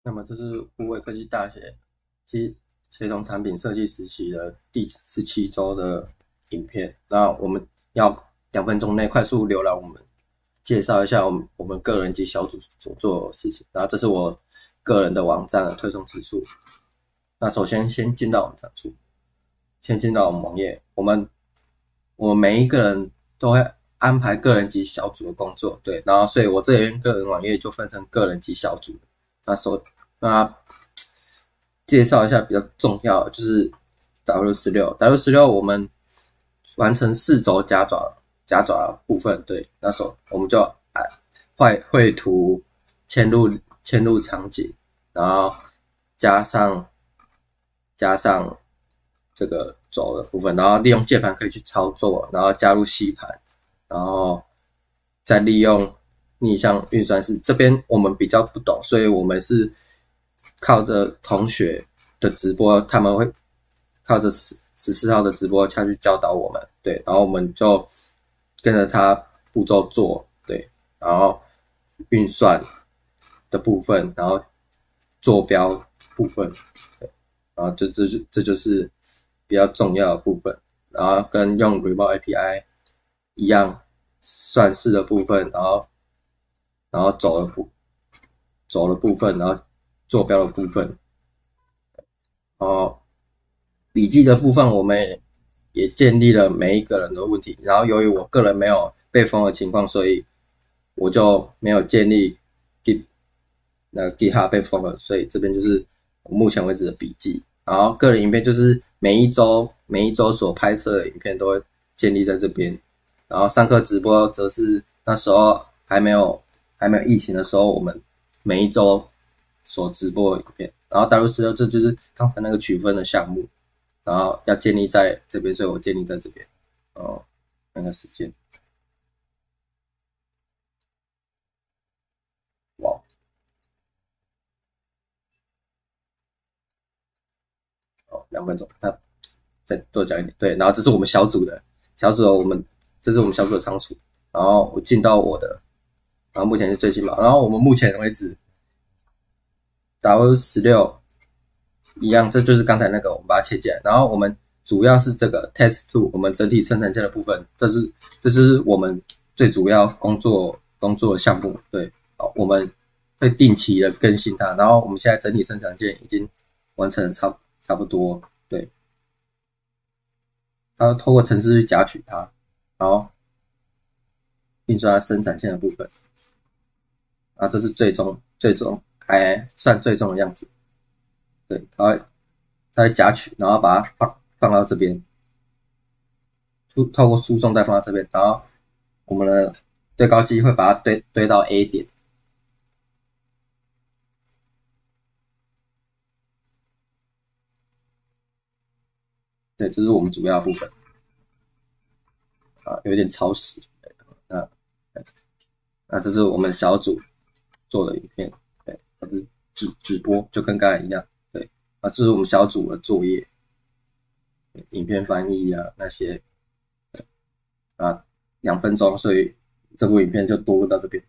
那么这是湖北科技大学协同产品设计实习的第17周的影片。那我们要2分钟内快速浏览我们介绍一下我们个人及小组所做的事情。然后这是我个人的网站的推送指数。那首先先进到我们展出，先进到我们网页，我们每一个人都会安排个人及小组的工作，对，然后所以我这边个人网页就分成个人及小组。那介绍一下比较重要的就是 W16 我们完成4轴夹爪部分，对，那时候我们就绘图嵌入场景，然后加上这个轴的部分，然后利用键盘可以去操作，然后加入吸盘，然后再利用逆向运算式。这边我们比较不懂，所以我们是靠着同学的直播，他们会靠着14号的直播下去教导我们，对，然后我们就跟着他步骤做，对，然后运算的部分，然后坐标部分，对，然后这就是比较重要的部分，然后跟用 Remote API 一样，算式的部分，然后走的部分，然后坐标的部分，然后笔记的部分我们也建立了每一个人的问题，然后由于我个人没有被封的情况，所以我就没有建立 GitHub 被封了，所以这边就是我目前为止的笔记。然后个人影片就是每一周所拍摄的影片都会建立在这边。然后上课直播则是那时候还没有疫情的时候，我们每一周所直播的影片。然后 W16 这就是刚才那个取分的项目，然后要建立在这边，所以我建立在这边。那个时间，哇，2分钟，那再多讲一点。对，然后这是我们小组的这是我们小组的仓储。然后我进到我的，然后目前是最新版。然后我们目前为止 W16一样，这就是刚才那个，我们把它切进来。然后我们主要是这个 test 2，我们整体生产线的部分，这是我们最主要工作的项目。对，我们会定期的更新它。然后我们现在整体生产线已经完成了差不多，对。它透过程式去夹取它，然后运算它生产线的部分。啊，这是最终还算最终的样子。对，它会夹取，然后把它放到这边，透过输送再放到这边，然后我们的堆高机会把它堆到 A 点。对，这是我们主要的部分。有点超时。那这是我们小组做的影片，对，它是直播，就跟刚才一样，对，这是我们小组的作业，影片翻译啊那些，2分钟，所以这部影片就多录到这边。